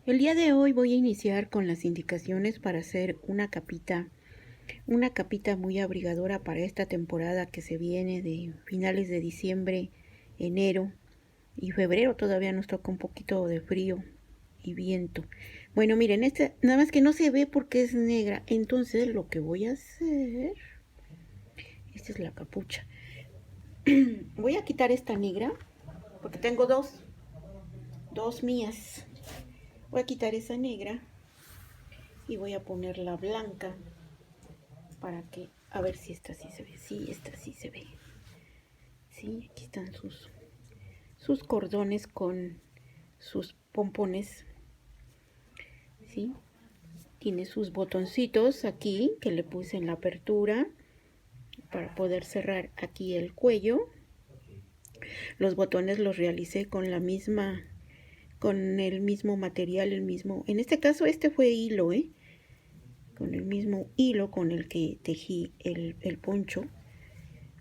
El día de hoy voy a iniciar con las indicaciones para hacer una capita muy abrigadora para esta temporada que se viene de finales de diciembre, enero y febrero. Todavía nos toca un poquito de frío y viento. Bueno, miren, esta nada más que no se ve porque es negra. Entonces lo que voy a hacer, esta es la capucha. Voy a quitar esta negra porque tengo dos mías. Voy a quitar esa negra y voy a poner la blanca para que, a ver si esta sí se ve. Sí, esta sí se ve. Sí, aquí están sus cordones con sus pompones. Sí, tiene sus botoncitos aquí que le puse en la apertura para poder cerrar aquí el cuello. Los botones los realicé con el mismo material, en este caso este fue hilo, con el mismo hilo con el que tejí el poncho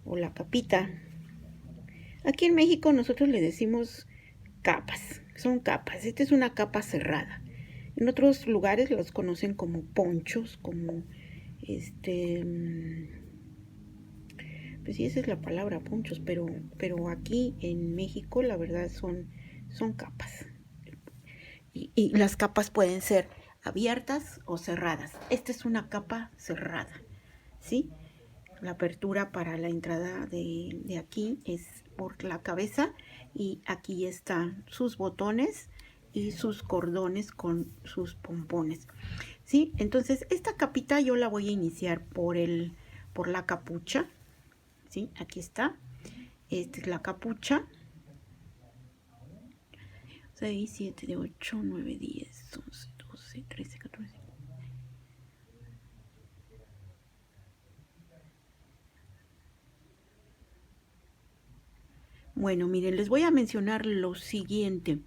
o la capita. Aquí en México nosotros le decimos capas, son capas. Esta es una capa cerrada. En otros lugares los conocen como ponchos, como pues sí, esa es la palabra, ponchos, pero aquí en México la verdad son capas. Y las capas pueden ser abiertas o cerradas. Esta es una capa cerrada, ¿sí? La apertura para la entrada de aquí es por la cabeza y aquí están sus botones y sus cordones con sus pompones, ¿sí? Entonces esta capita yo la voy a iniciar por la capucha, ¿sí? Aquí está. Esta es la capucha. 6, 7, 8, 9, 10, 11, 12, 13, 14. Bueno, miren, les voy a mencionar lo siguiente.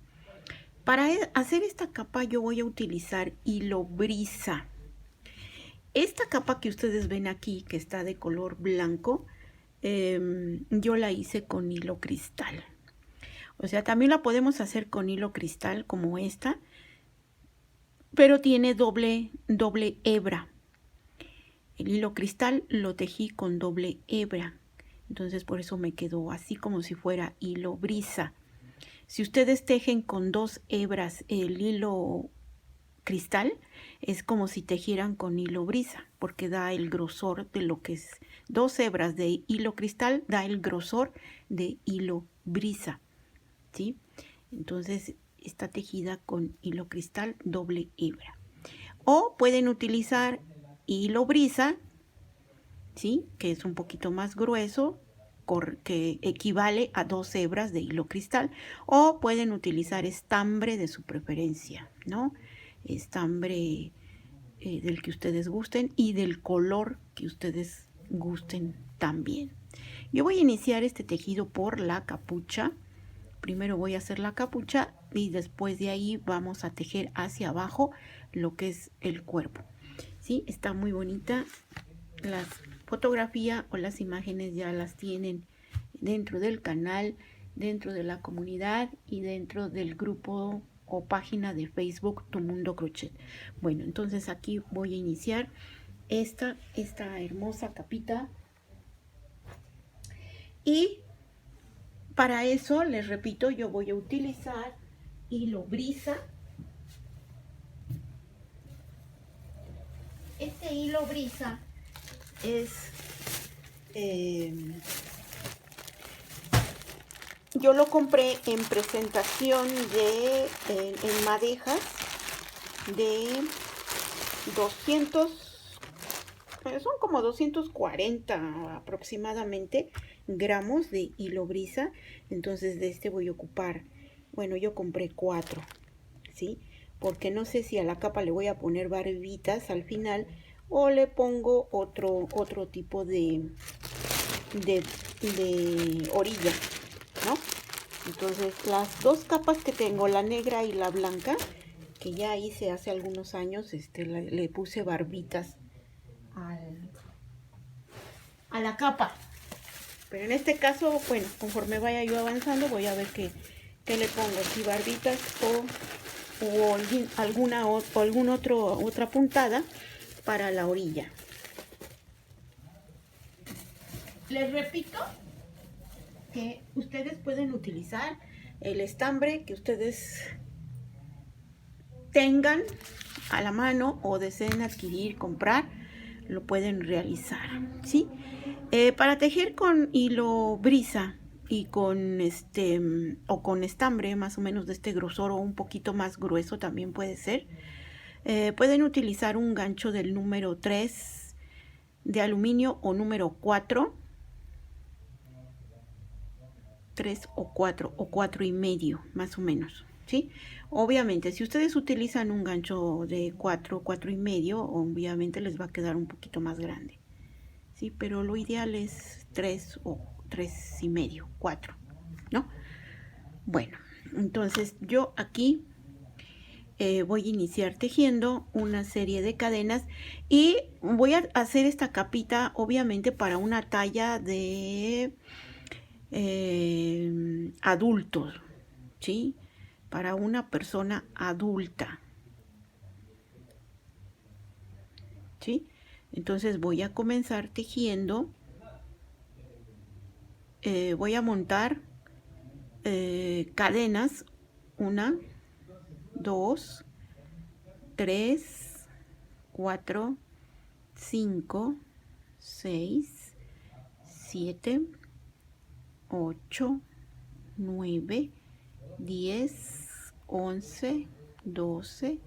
Para hacer esta capa yo voy a utilizar hilo brisa. Esta capa que ustedes ven aquí, que está de color blanco, yo la hice con hilo cristal. O sea, también la podemos hacer con hilo cristal como esta, pero tiene doble hebra. El hilo cristal lo tejí con doble hebra. Entonces por eso me quedó así como si fuera hilo brisa. Si ustedes tejen con 2 hebras el hilo cristal, es como si tejieran con hilo brisa, porque da el grosor de lo que es 2 hebras de hilo cristal, da el grosor de hilo brisa, ¿sí? Entonces está tejida con hilo cristal doble hebra. O pueden utilizar hilo brisa, ¿sí? Que es un poquito más grueso, que equivale a 2 hebras de hilo cristal, o pueden utilizar estambre de su preferencia, ¿no? Estambre del que ustedes gusten y del color que ustedes gusten también. Yo voy a iniciar este tejido por la capucha. Primero voy a hacer la capucha y después de ahí vamos a tejer hacia abajo lo que es el cuerpo. ¿Sí? Está muy bonita. La fotografía o las imágenes ya las tienen dentro del canal, dentro de la comunidad y dentro del grupo o página de Facebook Tu Mundo Crochet. Bueno, entonces aquí voy a iniciar esta hermosa capita. Y para eso, les repito, yo voy a utilizar hilo brisa. Este hilo brisa es... yo lo compré en presentación en madejas de 200, son como 240 aproximadamente gramos de hilo brisa. Entonces de este voy a ocupar, bueno, yo compré 4, ¿sí? Porque no sé si a la capa le voy a poner barbitas al final o le pongo otro tipo de orilla, ¿no? Entonces las 2 capas que tengo, la negra y la blanca, que ya hice hace algunos años, le puse barbitas a la capa. Pero en este caso, bueno, conforme vaya yo avanzando, voy a ver qué le pongo, si barbitas o alguna otra puntada para la orilla. Les repito que ustedes pueden utilizar el estambre que ustedes tengan a la mano o deseen adquirir, comprar, lo pueden realizar, ¿sí? Para tejer con hilo brisa y con o con estambre más o menos de este grosor o un poquito más grueso también puede ser, pueden utilizar un gancho del número 3 de aluminio o número 4, 3 o 4 o 4 y medio más o menos, ¿sí? Obviamente si ustedes utilizan un gancho de 4, 4 y medio, obviamente les va a quedar un poquito más grande, ¿sí? Pero lo ideal es 3 o 3 y medio, 4, ¿no? Bueno, entonces yo aquí voy a iniciar tejiendo una serie de cadenas y voy a hacer esta capita obviamente para una talla de adultos, ¿sí? Para una persona adulta, ¿sí? Entonces voy a comenzar tejiendo, voy a montar cadenas, 1, 2, 3, 4, 5, 6, 7, 8, 9, 10, 11, 12,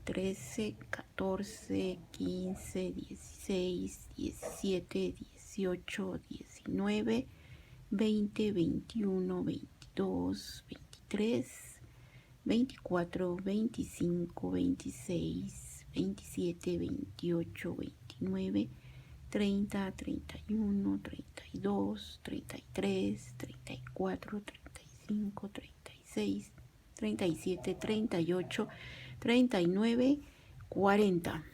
13, 14, 15, 16, 17, 18, 19, 20, 21, 22, 23, 24, 25, 26, 27, 28, 29, 30, 31, 32, 33, 34, 35, 36, 37, 38, 39, 40,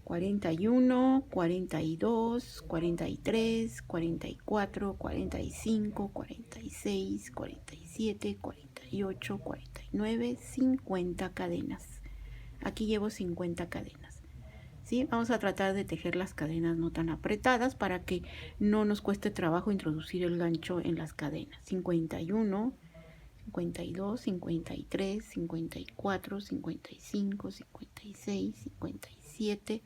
41, 42, 43, 44, 45, 46, 47, 48, 49, 50 cadenas. Aquí llevo 50 cadenas. ¿Sí? Vamos a tratar de tejer las cadenas no tan apretadas para que no nos cueste trabajo introducir el gancho en las cadenas. 51, 52, 53, 54, 55, 56, 57,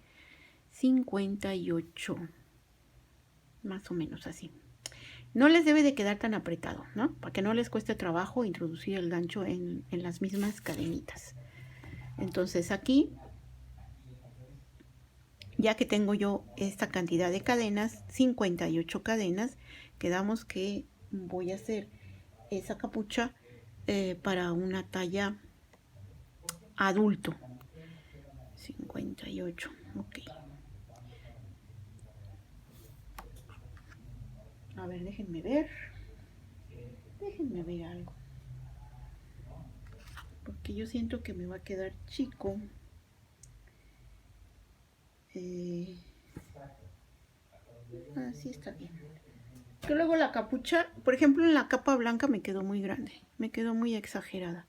58, más o menos así. No les debe de quedar tan apretado, ¿no? Para que no les cueste trabajo introducir el gancho en las mismas cadenitas. Entonces aquí, ya que tengo yo esta cantidad de cadenas, 58 cadenas, quedamos que voy a hacer esa capucha para una talla adulto. 58, ok. A ver, déjenme ver algo, porque yo siento que me va a quedar chico. Así está bien. Que luego la capucha, por ejemplo, en la capa blanca me quedó muy grande, me quedó muy exagerada.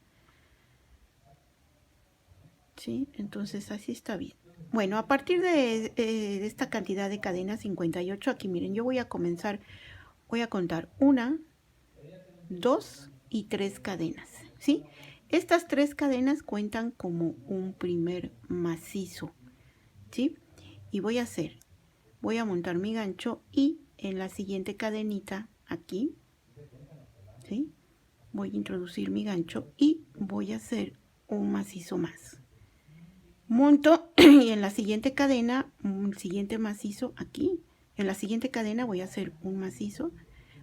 ¿Sí? Entonces así está bien. Bueno, a partir de esta cantidad de cadenas, 58, aquí miren, yo voy a comenzar, voy a contar 1, 2 y 3 cadenas, ¿sí? Estas 3 cadenas cuentan como un primer macizo, ¿sí? Y voy a montar mi gancho y en la siguiente cadenita aquí, ¿sí? Voy a introducir mi gancho y voy a hacer un macizo más. Monto y en la siguiente cadena, un siguiente macizo aquí. En la siguiente cadena voy a hacer un macizo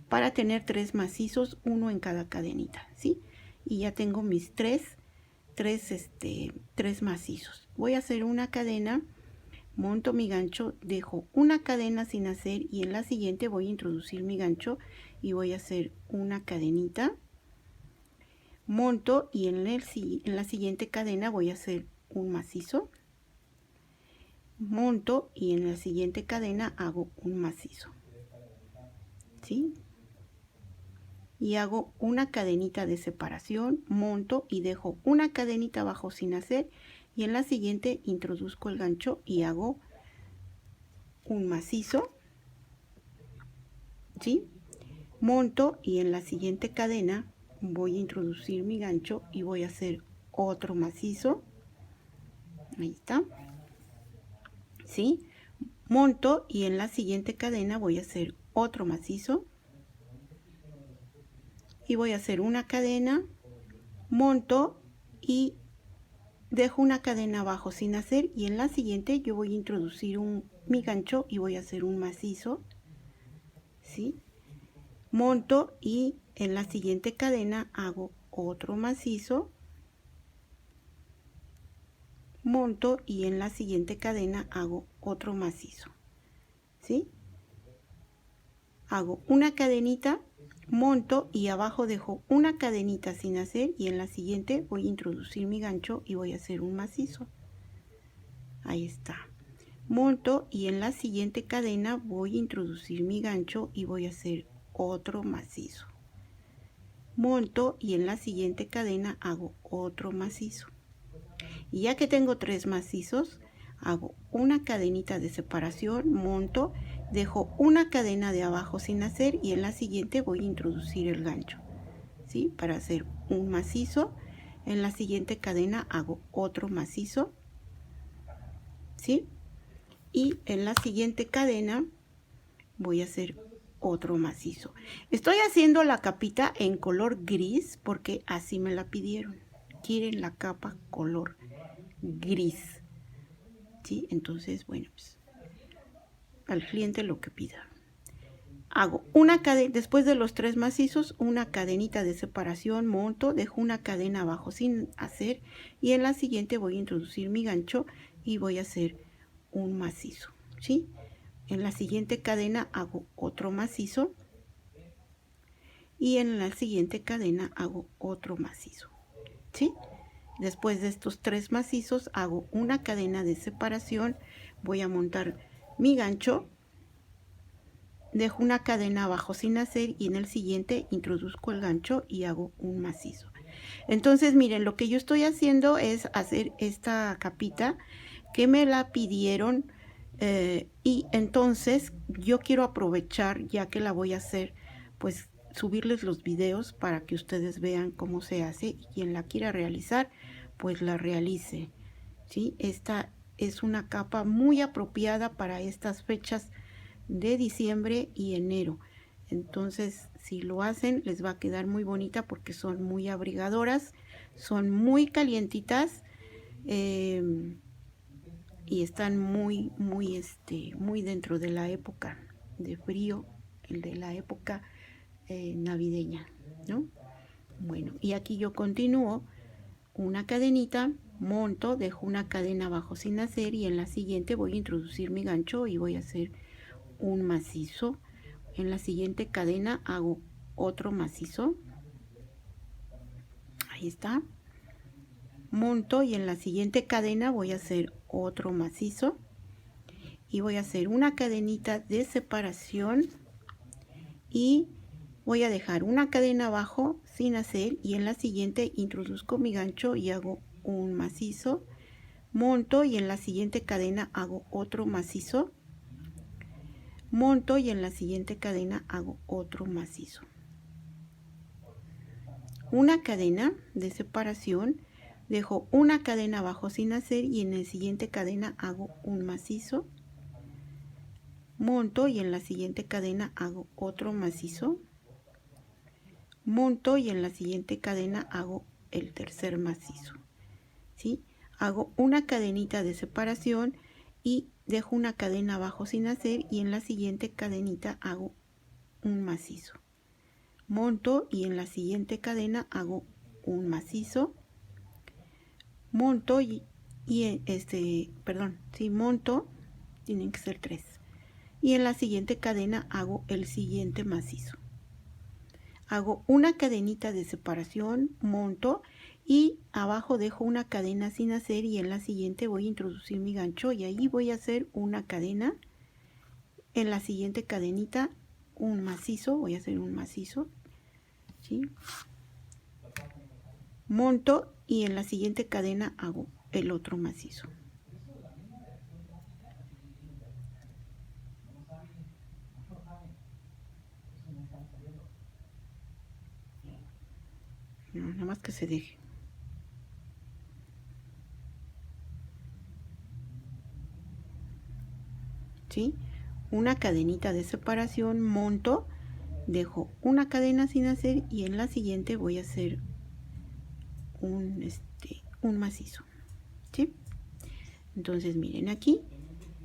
para tener 3 macizos, uno en cada cadenita, ¿sí? Y ya tengo mis 3 macizos. Voy a hacer una cadena, monto mi gancho, dejo una cadena sin hacer y en la siguiente voy a introducir mi gancho y voy a hacer una cadenita, monto y en la siguiente cadena voy a hacer un macizo, monto y en la siguiente cadena hago un macizo, ¿sí? y hago una cadenita de separación, monto y dejo una cadenita abajo sin hacer, y en la siguiente introduzco el gancho y hago un macizo, ¿sí? Monto y en la siguiente cadena voy a introducir mi gancho y voy a hacer otro macizo. Ahí está, ¿sí? Monto y en la siguiente cadena voy a hacer otro macizo y voy a hacer una cadena, monto y dejo una cadena abajo sin hacer, y en la siguiente yo voy a introducir mi gancho y voy a hacer un macizo, ¿sí? Monto y en la siguiente cadena hago otro macizo, monto y en la siguiente cadena hago otro macizo, ¿sí? Hago una cadenita, monto y abajo dejo una cadenita sin hacer, y en la siguiente voy a introducir mi gancho y voy a hacer un macizo. Ahí está. Monto y en la siguiente cadena voy a introducir mi gancho y voy a hacer otro macizo. Monto y en la siguiente cadena hago otro macizo. Y ya que tengo 3 macizos, hago una cadenita de separación, monto, dejo una cadena de abajo sin hacer, y en la siguiente voy a introducir el gancho, ¿sí? Para hacer un macizo. En la siguiente cadena hago otro macizo, ¿sí? Y en la siguiente cadena voy a hacer otro macizo. Estoy haciendo la capita en color gris porque así me la pidieron. Quieren la capa color gris, ¿sí? Entonces, bueno, pues al cliente lo que pida. Hago una cadena, después de los 3 macizos, una cadenita de separación, monto, dejo una cadena abajo sin hacer, y en la siguiente voy a introducir mi gancho y voy a hacer un macizo, ¿sí? En la siguiente cadena hago otro macizo y en la siguiente cadena hago otro macizo, ¿sí? Después de estos 3 macizos hago una cadena de separación, voy a montar mi gancho, dejo una cadena abajo sin hacer, y en el siguiente introduzco el gancho y hago un macizo. Entonces, miren, lo que yo estoy haciendo es hacer esta capita que me la pidieron, y entonces yo quiero aprovechar, ya que la voy a hacer, pues subirles los videos para que ustedes vean cómo se hace, y quien la quiera realizar, pues la realice, ¿sí? Esta es una capa muy apropiada para estas fechas de diciembre y enero. Entonces, si lo hacen, les va a quedar muy bonita porque son muy abrigadoras, son muy calientitas, y están muy dentro de la época de frío, de la época navideña, ¿no? Bueno, y aquí yo continúo una cadenita, monto, dejo una cadena abajo sin hacer, y en la siguiente voy a introducir mi gancho y voy a hacer un macizo. En la siguiente cadena hago otro macizo, ahí está, monto y en la siguiente cadena voy a hacer otro macizo y voy a hacer una cadenita de separación y voy a dejar una cadena abajo sin hacer, y en la siguiente introduzco mi gancho y hago un macizo, monto y en la siguiente cadena hago otro macizo, monto y en la siguiente cadena hago otro macizo, una cadena de separación, dejo una cadena abajo sin hacer y en la siguiente cadena hago un macizo, monto y en la siguiente cadena hago otro macizo, monto y en la siguiente cadena hago el tercer macizo, ¿sí? Hago una cadenita de separación y dejo una cadena abajo sin hacer, y en la siguiente cadenita hago un macizo, monto y en la siguiente cadena hago un macizo, monto monto, tienen que ser 3, y en la siguiente cadena hago el siguiente macizo. Hago una cadenita de separación, monto y abajo dejo una cadena sin hacer, y en la siguiente voy a introducir mi gancho y ahí voy a hacer una cadena. En la siguiente cadenita un macizo, voy a hacer un macizo, ¿sí? Monto y en la siguiente cadena hago el otro macizo. No, nada más que se deje. ¿Sí? Una cadenita de separación, monto, dejo una cadena sin hacer y en la siguiente voy a hacer un macizo, ¿sí? Entonces miren aquí,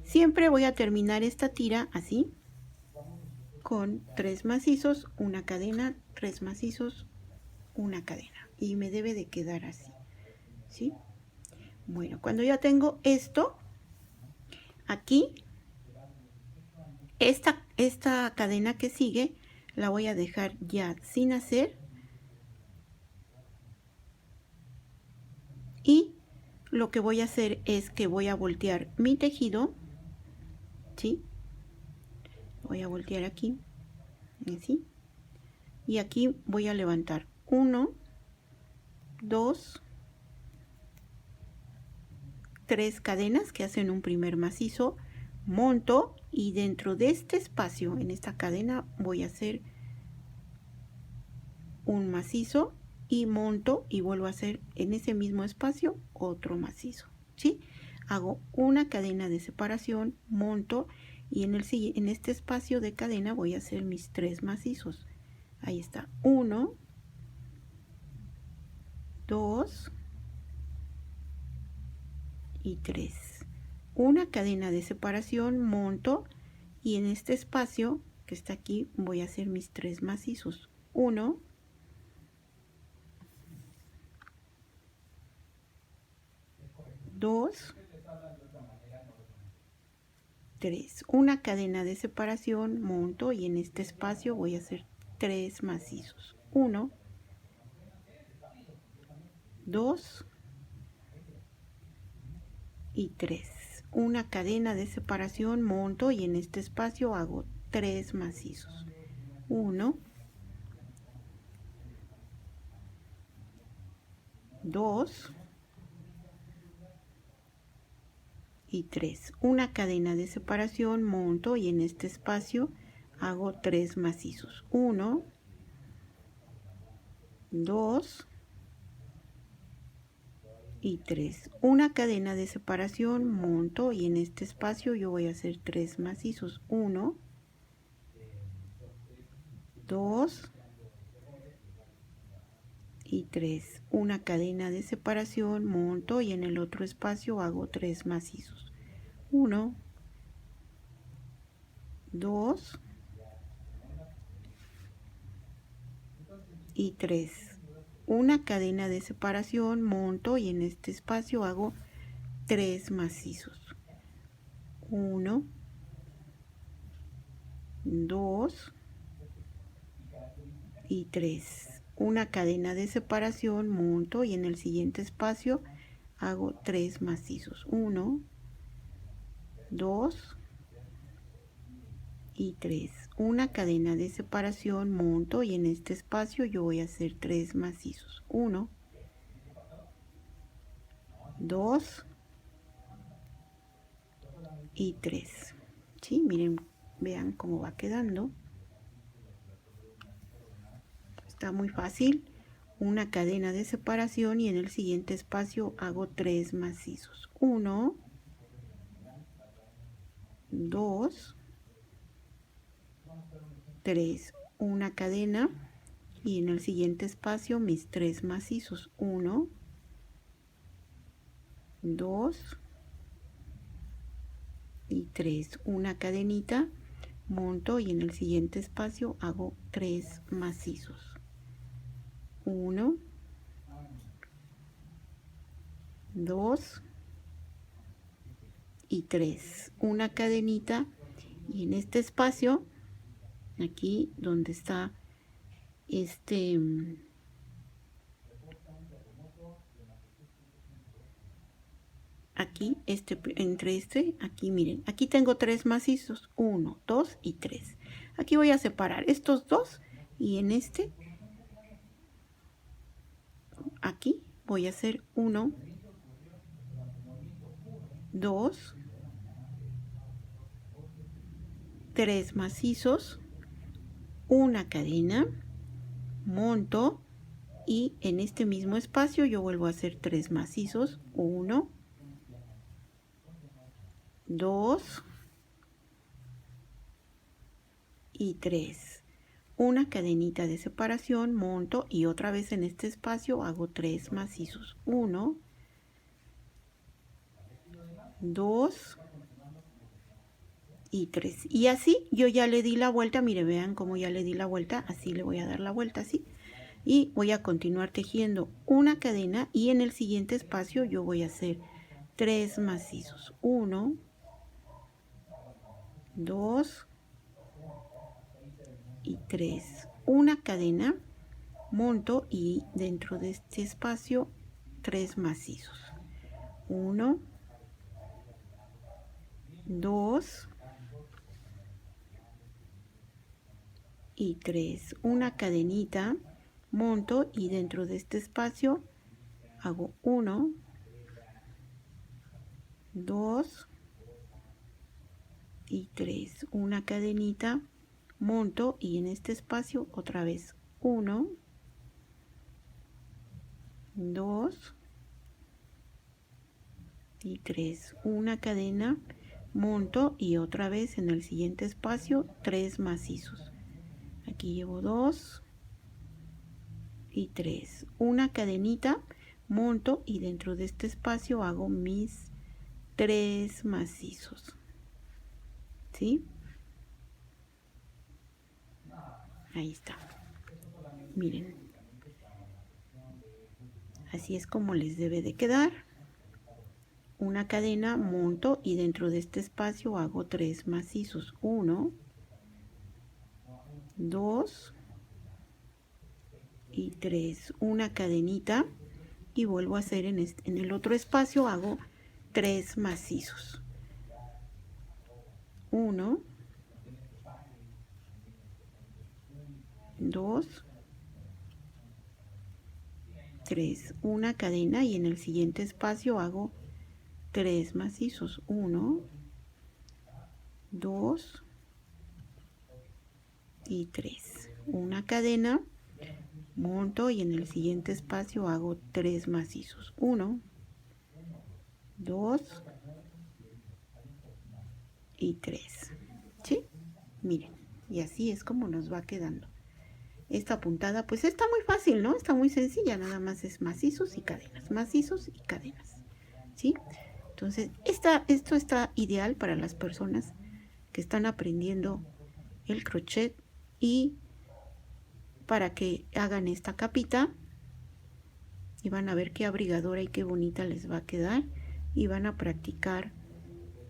siempre voy a terminar esta tira así, con 3 macizos, una cadena, 3 macizos, una cadena, y me debe de quedar así, ¿sí? Bueno, cuando ya tengo esto, aquí, esta cadena que sigue, la voy a dejar ya sin hacer, y lo que voy a hacer es que voy a voltear mi tejido, ¿sí? Voy a voltear aquí, así, y aquí voy a levantar 1, 2, 3 cadenas que hacen un primer macizo, monto y dentro de este espacio, en esta cadena, voy a hacer un macizo y monto y vuelvo a hacer en ese mismo espacio otro macizo, ¿sí? Hago una cadena de separación, monto y en este espacio de cadena voy a hacer mis 3 macizos. Ahí está, 1, 2 y 3. Una cadena de separación, monto y en este espacio que está aquí voy a hacer mis 3 macizos. 1, 2, 3. Una cadena de separación, monto y en este espacio voy a hacer 3 macizos. 1, 2 y 3. Una cadena de separación, monto y en este espacio hago 3 macizos. 1, 2 y 3. Una cadena de separación, monto y en este espacio hago 3 macizos. 1, 2 y 3. Una cadena de separación, monto y en este espacio yo voy a hacer 3 macizos. 1, 2 y 3. Una cadena de separación, monto y en el otro espacio hago 3 macizos. 1, 2 y 3. Una cadena de separación, monto y en este espacio hago 3 macizos. 1, 2 y 3. Una cadena de separación, monto y en el siguiente espacio hago 3 macizos. 1, 2 y 3. Una cadena de separación, monto y en este espacio yo voy a hacer 3 macizos. 1, 2 y 3. ¿Sí? Miren, vean cómo va quedando. Está muy fácil. Una cadena de separación y en el siguiente espacio hago 3 macizos. 1, 2, 3. Una cadena y en el siguiente espacio mis 3 macizos. 1, 2 y 3. Una cadenita, monto y en el siguiente espacio hago 3 macizos. 1, 2 y 3. Una cadenita y en este espacio, aquí donde está aquí, aquí miren, aquí tengo 3 macizos, 1, 2 y 3. Aquí voy a separar estos dos y en este aquí voy a hacer 1, 2, 3 macizos, una cadena, monto y en este mismo espacio yo vuelvo a hacer 3 macizos, 1, 2 y 3. Una cadenita de separación, monto y otra vez en este espacio hago 3 macizos, 1, 2 y 3. Y así yo ya le di la vuelta, mire, vean cómo ya le di la vuelta, así le voy a dar la vuelta, así. Y voy a continuar tejiendo una cadena y en el siguiente espacio yo voy a hacer 3 macizos, 1, 2 y 3. Una cadena, monto y dentro de este espacio 3 macizos, 1, 2 y 3. Una cadenita, monto y dentro de este espacio hago 1, 2 y 3. Una cadenita, monto y en este espacio otra vez 1, 2 y 3. Una cadena, monto y otra vez en el siguiente espacio 3 macizos. Aquí llevo 2 y 3. Una cadenita, monto y dentro de este espacio hago mis 3 macizos. ¿Sí? Ahí está. Miren. Así es como les debe de quedar. Una cadena, monto y dentro de este espacio hago 3 macizos. 1, 2 y 3. Una cadenita y vuelvo a hacer en el otro espacio hago 3 macizos. 1, 2, 3. Una cadena y en el siguiente espacio hago 3 macizos. 1, 2 y 3. Una cadena, monto y en el siguiente espacio hago 3 macizos. 1, 2 y 3. ¿Sí? Miren, y así es como nos va quedando. Esta puntada pues está muy fácil, ¿no? Está muy sencilla, nada más es macizos y cadenas, ¿sí? Entonces, esto está ideal para las personas que están aprendiendo el crochet y para que hagan esta capita y van a ver qué abrigadora y qué bonita les va a quedar y van a practicar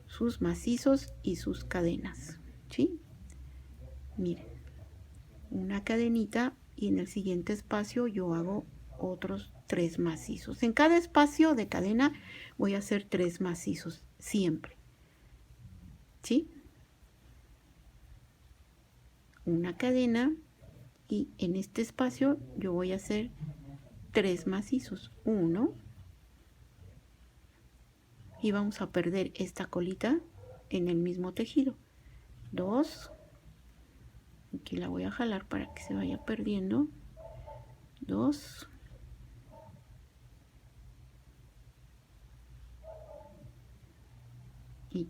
sus macizos y sus cadenas, ¿sí? Miren, una cadenita y en el siguiente espacio yo hago otros 3 macizos. En cada espacio de cadena voy a hacer 3 macizos siempre, ¿sí? Una cadena y en este espacio yo voy a hacer 3 macizos. 1 y vamos a perder esta colita en el mismo tejido. 2, aquí la voy a jalar para que se vaya perdiendo. 2 y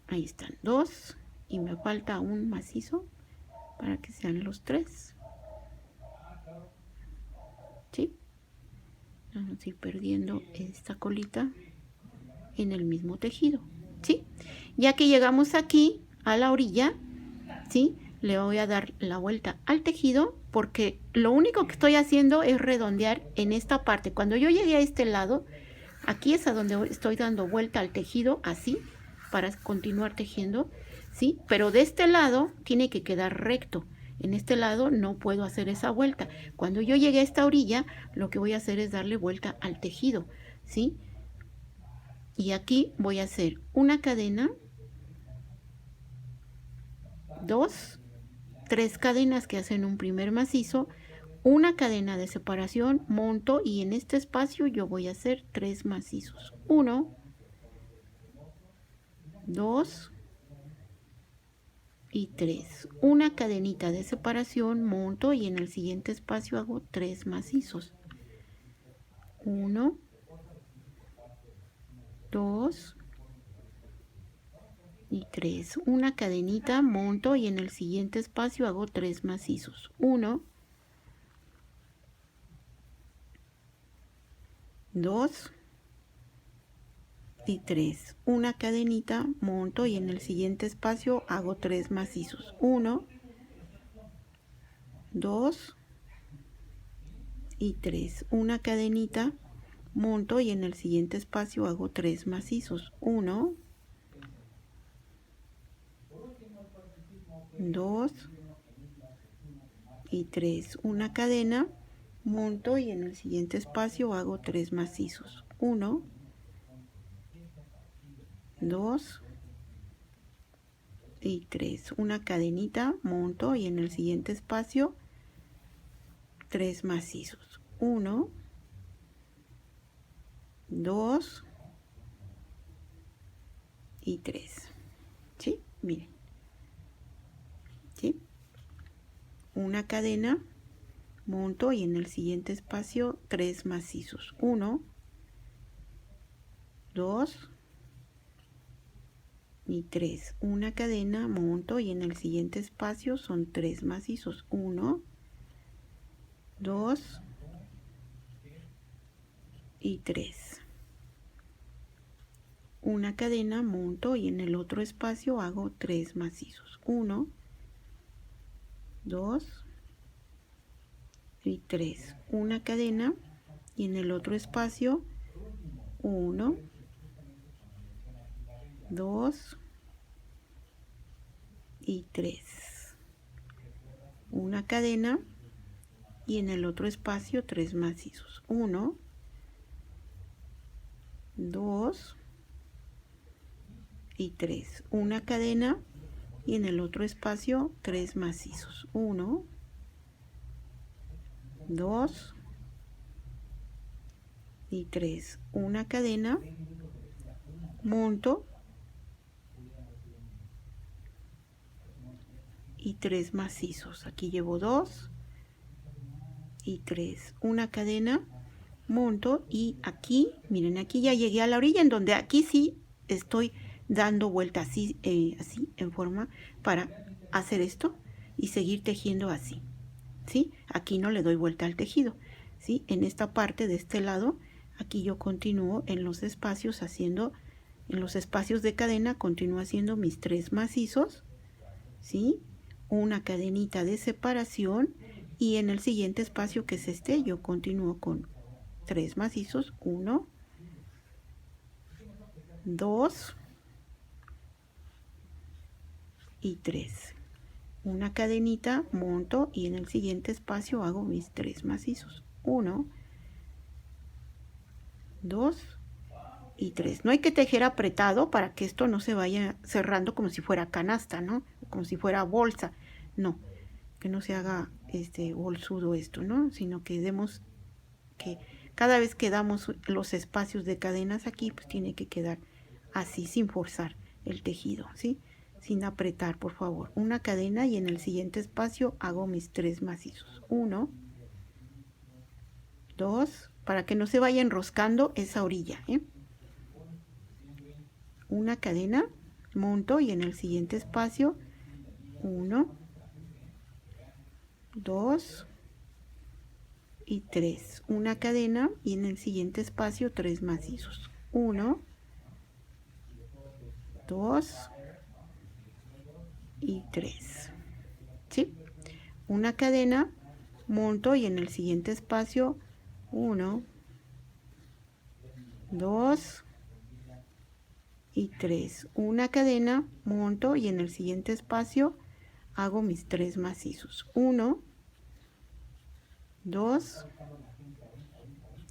ahí están 2 y me falta un macizo para que sean los 3. ¿Sí? Vamos a ir perdiendo esta colita en el mismo tejido, ¿sí? Ya que llegamos aquí a la orilla, ¿sí? Le voy a dar la vuelta al tejido porque lo único que estoy haciendo es redondear en esta parte. Cuando yo llegué a este lado, aquí es a donde estoy dando vuelta al tejido, así, para continuar tejiendo, ¿sí? Pero de este lado tiene que quedar recto. En este lado no puedo hacer esa vuelta. Cuando yo llegue a esta orilla, lo que voy a hacer es darle vuelta al tejido, ¿sí? Y aquí voy a hacer una cadena, 2, 3 cadenas que hacen un primer macizo, una cadena de separación, monto y en este espacio yo voy a hacer 3 macizos. 1, 2 y 3. Una cadenita de separación, monto y en el siguiente espacio hago 3 macizos. 1, 2 y 3. Una cadenita, monto y en el siguiente espacio hago 3 macizos. 1, 2 y 3. Una cadenita, monto y en el siguiente espacio hago 3 macizos. 1, 2 y 3. Una cadenita, monto y en el siguiente espacio hago 3 macizos. 1, 2 y 3. Una cadena, monto y en el siguiente espacio hago 3 macizos. 1, 2 y 3. Una cadenita, monto y en el siguiente espacio 3 macizos. 1, 2 y 3. ¿Sí? Miren. ¿Sí? Una cadena, monto y en el siguiente espacio 3 macizos. 1, 2 y 3. Una cadena, monto y en el siguiente espacio son 3 macizos. 1, 2 y 3. Una cadena, monto y en el otro espacio hago 3 macizos. 1, 2 y 3. Una cadena y en el otro espacio 1, 2 y 3. Una cadena y en el otro espacio 3 macizos. 1, 2 y 3. Una cadena y en el otro espacio 3 macizos. 1, 2 y 3. Una cadena, monto y 3 macizos. Aquí llevo 2 y 3. Una cadena, monto y aquí, miren, aquí ya llegué a la orilla en donde aquí sí estoy dando vuelta así, así en forma para hacer esto y seguir tejiendo así, ¿sí? Aquí no le doy vuelta al tejido, ¿sí? En esta parte de este lado, aquí yo continúo en los espacios haciendo, en los espacios de cadena, continúo haciendo mis 3 macizos, ¿sí? Una cadenita de separación y en el siguiente espacio que es este, yo continúo con 3 macizos. 1, 2 y 3. Una cadenita, monto y en el siguiente espacio hago mis 3 macizos. 1, 2 y 3. No hay que tejer apretado para que esto no se vaya cerrando como si fuera canasta, ¿no? Como si fuera bolsa. No, que no se haga bolsudo esto, ¿no? Sino que demos, que cada vez que damos los espacios de cadenas aquí, pues tiene que quedar así, sin forzar el tejido, ¿sí? Sin apretar, por favor. Una cadena y en el siguiente espacio hago mis 3 macizos. 1, 2, para que no se vaya enroscando esa orilla, ¿eh? Una cadena, monto y en el siguiente espacio 1, 2 y 3. Una cadena y en el siguiente espacio 3 macizos. 1, 2 y 3. ¿Sí? Una cadena, monto y en el siguiente espacio 1, 2 y 3. Una cadena, monto y en el siguiente espacio hago mis 3 macizos. 1, 2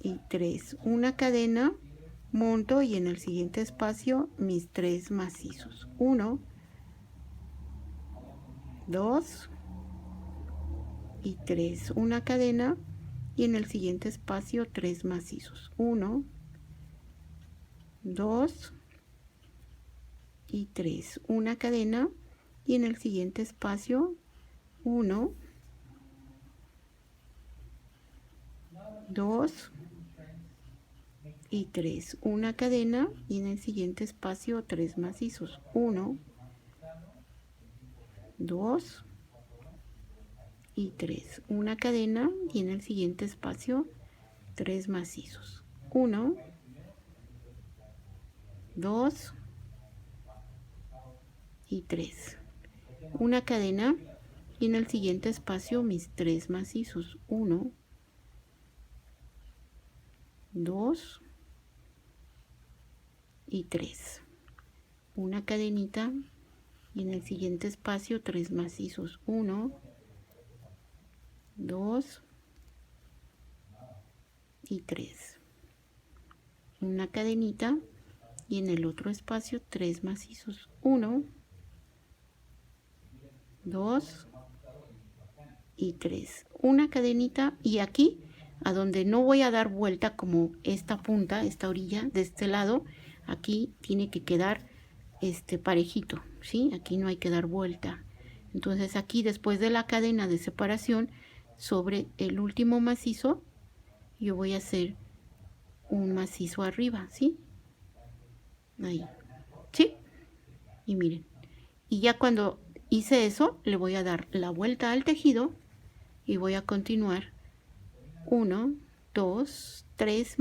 y 3. Una cadena, monto y en el siguiente espacio mis 3 macizos. 1, 2 y 3, una cadena, y en el siguiente espacio 3 macizos, 1, 2 y 3, una cadena, y en el siguiente espacio 1, 2 y 3, una cadena, y en el siguiente espacio 3 macizos, 1, 2 y 3, una cadena, y en el siguiente espacio 3 macizos, 1, 2 y 3, una cadena, y en el siguiente espacio mis 3 macizos, 1, 2 y 3, una cadenita, y en el siguiente espacio 3 macizos, 1, 2 y 3, una cadenita, y en el otro espacio 3 macizos, 1, 2 y 3, una cadenita, y aquí a donde no voy a dar vuelta como esta punta, esta orilla de este lado, aquí tiene que quedar parejito, ¿sí? Aquí no hay que dar vuelta. Entonces aquí después de la cadena de separación sobre el último macizo, yo voy a hacer un macizo arriba, ¿sí? Ahí, ¿sí? Y miren, y ya cuando hice eso, le voy a dar la vuelta al tejido y voy a continuar 1, 2, 3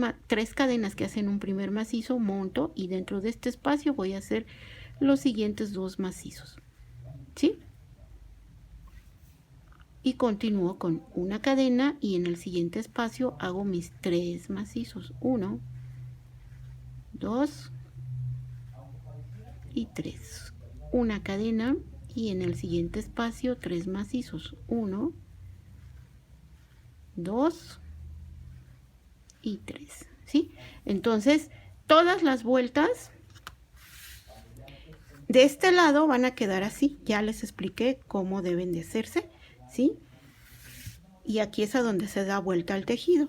cadenas que hacen un primer macizo, monto, y dentro de este espacio voy a hacer los siguientes 2 macizos, ¿sí? Y continúo con una cadena, y en el siguiente espacio hago mis 3 macizos, 1, 2 y 3, una cadena, y en el siguiente espacio 3 macizos, 1, 2 y 3, ¿sí? Entonces todas las vueltas de este lado van a quedar así. Ya les expliqué cómo deben de hacerse, ¿sí? Y aquí es a donde se da vuelta al tejido.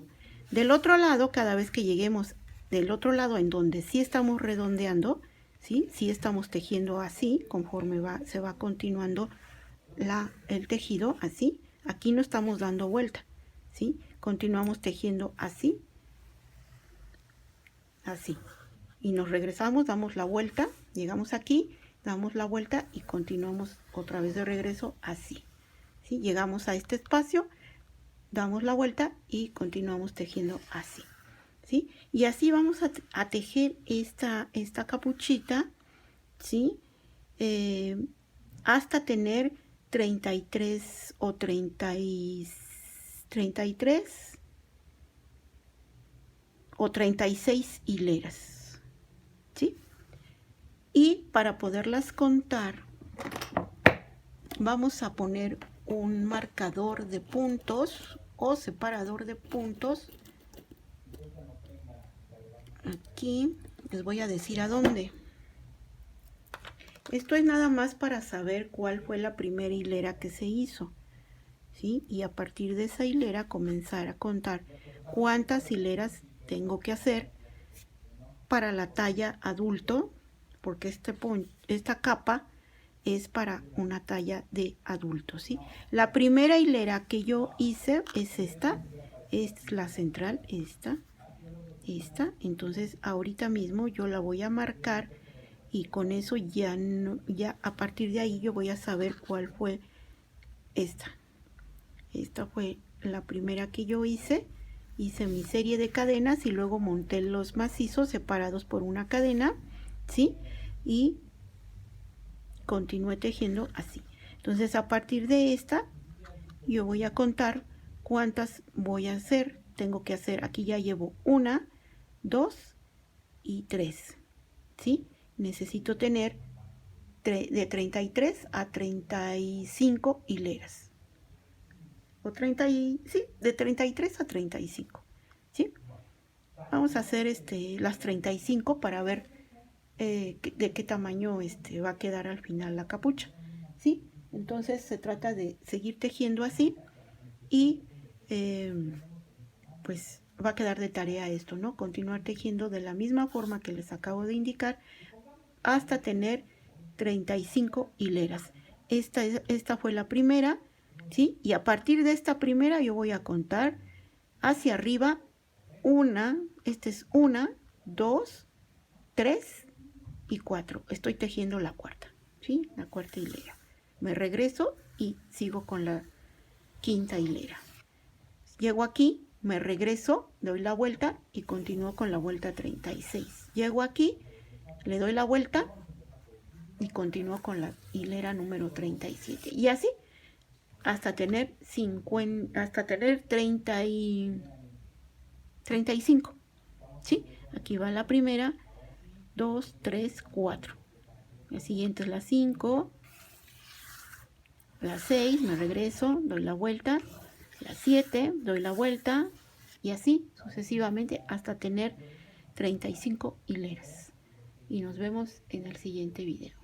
Del otro lado, cada vez que lleguemos del otro lado en donde sí estamos redondeando, ¿sí? Sí estamos tejiendo así, conforme se va continuando el tejido, así. Aquí no estamos dando vuelta, ¿sí? Continuamos tejiendo así, así. Y nos regresamos, damos la vuelta, llegamos aquí, damos la vuelta y continuamos otra vez de regreso así, ¿sí? Llegamos a este espacio, damos la vuelta y continuamos tejiendo así, ¿sí? Y así vamos a tejer esta capuchita, ¿sí? Hasta tener 33 o 33 o 36 hileras, ¿sí? Y para poderlas contar, vamos a poner un marcador de puntos o separador de puntos. Aquí les voy a decir a dónde. Esto es nada más para saber cuál fue la primera hilera que se hizo, ¿sí? Y a partir de esa hilera comenzar a contar cuántas hileras tengo que hacer para la talla adulto, porque esta capa es para una talla de adulto, ¿sí? La primera hilera que yo hice es esta, es la central, esta. Entonces ahorita mismo yo la voy a marcar, y con eso ya a partir de ahí yo voy a saber cuál fue esta. Esta fue la primera que yo hice mi serie de cadenas y luego monté los macizos separados por una cadena, ¿sí? Y continué tejiendo así. Entonces a partir de esta yo voy a contar cuántas voy a hacer. Tengo que hacer, aquí ya llevo 1, 2 y 3, ¿sí? Necesito tener de 33 a 35 hileras. O de 33 a 35, ¿sí? Vamos a hacer las 35 para ver de qué tamaño va a quedar al final la capucha, ¿sí? Entonces se trata de seguir tejiendo así y pues va a quedar de tarea esto, ¿no? Continuar tejiendo de la misma forma que les acabo de indicar hasta tener 35 hileras. Esta fue la primera, ¿sí? Y a partir de esta primera yo voy a contar hacia arriba esta es 1, 2, 3 y 4. Estoy tejiendo la cuarta, ¿sí? La cuarta hilera. Me regreso y sigo con la quinta hilera. Llego aquí, me regreso, doy la vuelta y continúo con la vuelta 36. Llego aquí, le doy la vuelta y continúo con la hilera número 37. Y así hasta tener 35. ¿Sí? Aquí va la primera, 2, 3, 4. La siguiente es la 5, la 6, me regreso, doy la vuelta, la 7, doy la vuelta y así sucesivamente hasta tener 35 hileras. Y nos vemos en el siguiente video.